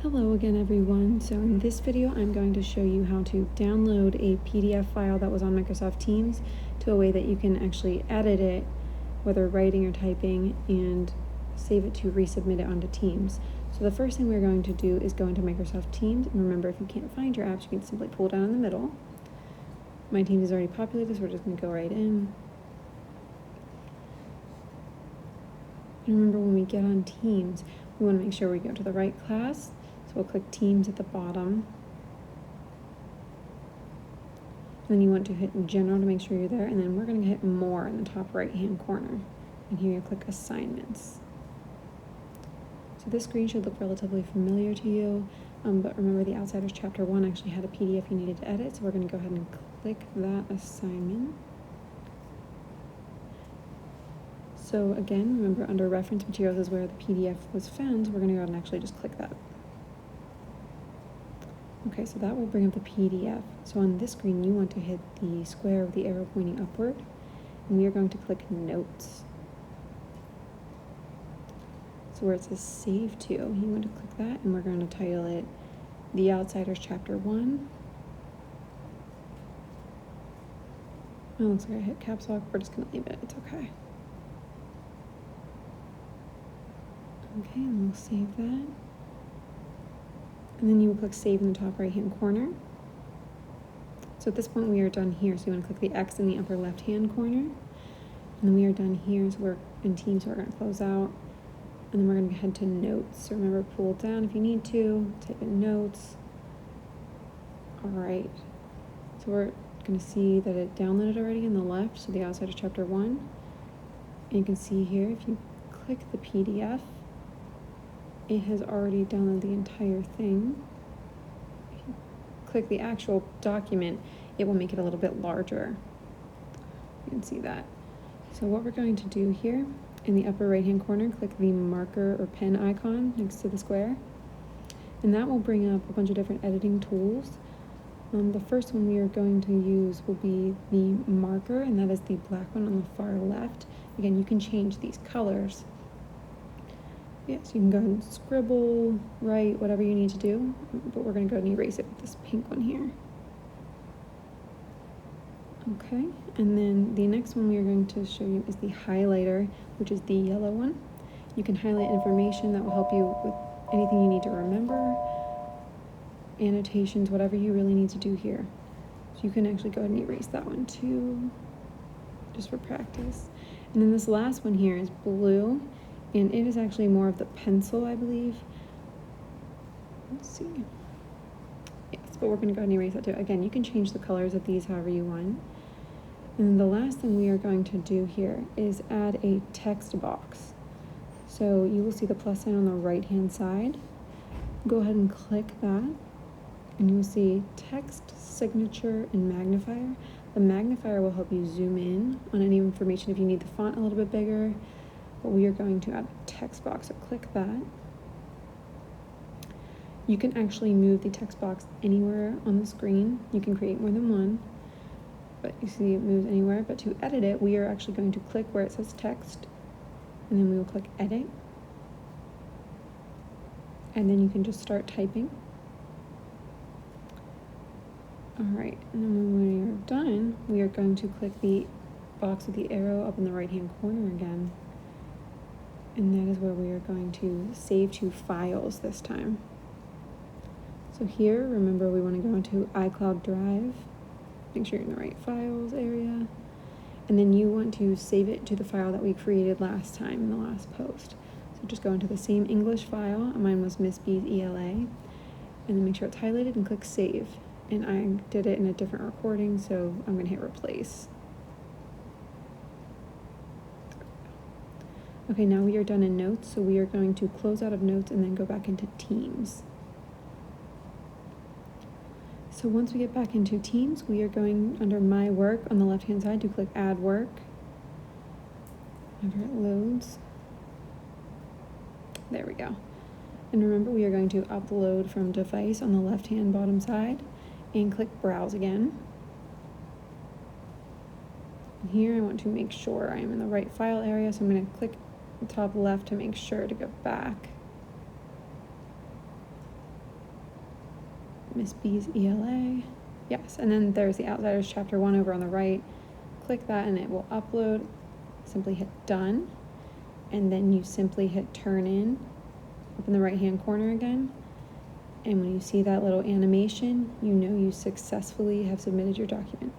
Hello again everyone. So in this video I'm going to show you how to download a PDF file that was on Microsoft Teams to a way that you can actually edit it, whether writing or typing, and save it to resubmit it onto Teams. So the first thing we're going to do is go into Microsoft Teams, and remember, if you can't find your apps, you can simply pull down in the middle. My Teams is already populated, so we're just going to go right in. And remember, when we get on Teams, we want to make sure we go to the right class. So we'll click Teams at the bottom. And then you want to hit General to make sure you're there. And then we're going to hit More in the top right-hand corner. And here you click Assignments. So this screen should look relatively familiar to you. But remember, the Outsiders Chapter 1 actually had a PDF you needed to edit. So we're going to go ahead and click that assignment. So again, remember, under Reference Materials is where the PDF was found. So we're going to go ahead and actually just click that. Okay, so that will bring up the PDF. So on this screen, you want to hit the square with the arrow pointing upward, and we are going to click Notes. So where it says Save To, you want to click that, and we're going to title it The Outsiders Chapter 1. Oh, looks like I hit caps lock. We're just going to leave it. It's okay. Okay, and we'll save that. And then you will click Save in the top right-hand corner. So at this point, we are done here. So you want to click the X in the upper left-hand corner. And then we are done here. So we're in Teams, so we're going to close out. And then we're going to head to Notes. So remember, pull down if you need to. Type in Notes. All right. So we're going to see that it downloaded already in the left. So the Outsiders Chapter 1. And you can see here, if you click the PDF, it has already downloaded the entire thing. If you click the actual document, it will make it a little bit larger. You can see that. So what we're going to do here, in the upper right hand corner, click the marker or pen icon next to the square, and that will bring up a bunch of different editing tools. The first one we are going to use will be the marker, and that is the black one on the far left. Again, you can change these colors. Yes, you can go and scribble, write, whatever you need to do, but we're going to go and erase it with this pink one here. Okay, and then the next one we are going to show you is the highlighter, which is the yellow one. You can highlight information that will help you with anything you need to remember, annotations, whatever you really need to do here. So you can actually go ahead and erase that one too, just for practice. And then this last one here is blue. And it is actually more of the pencil, I believe. Let's see. Yes, but we're going to go ahead and erase that too. Again, you can change the colors of these however you want. And then the last thing we are going to do here is add a text box. So you will see the plus sign on the right-hand side. Go ahead and click that. And you will see text, signature, and magnifier. The magnifier will help you zoom in on any information if you need the font a little bit bigger. But we are going to add a text box, so click that. You can actually move the text box anywhere on the screen. You can create more than one, but you see it moves anywhere. But to edit it, we are actually going to click where it says text, and then we will click edit. And then you can just start typing. All right, and then when we are done, we are going to click the box with the arrow up in the right-hand corner again. And that is where we are going to save to files this time. So here, remember, we want to go into iCloud Drive. Make sure you're in the right files area. And then you want to save it to the file that we created last time in the last post. So just go into the same English file. Mine was Miss B's ELA. And then make sure it's highlighted and click Save. And I did it in a different recording, so I'm going to hit Replace. Okay, now we are done in Notes, so we are going to close out of Notes and then go back into Teams. So once we get back into Teams, we are going under My Work on the left-hand side to click Add Work. Whenever it loads. There we go. And remember, we are going to upload from device on the left-hand bottom side and click Browse again. And here I want to make sure I am in the right file area, so I'm going to click the top left to make sure to go back. Miss B's ELA. Yes, and then there's the Outsiders Chapter 1 over on the right. Click that and it will upload. Simply hit done. And then you simply hit turn in up in the right-hand corner again. And when you see that little animation, you know you successfully have submitted your document.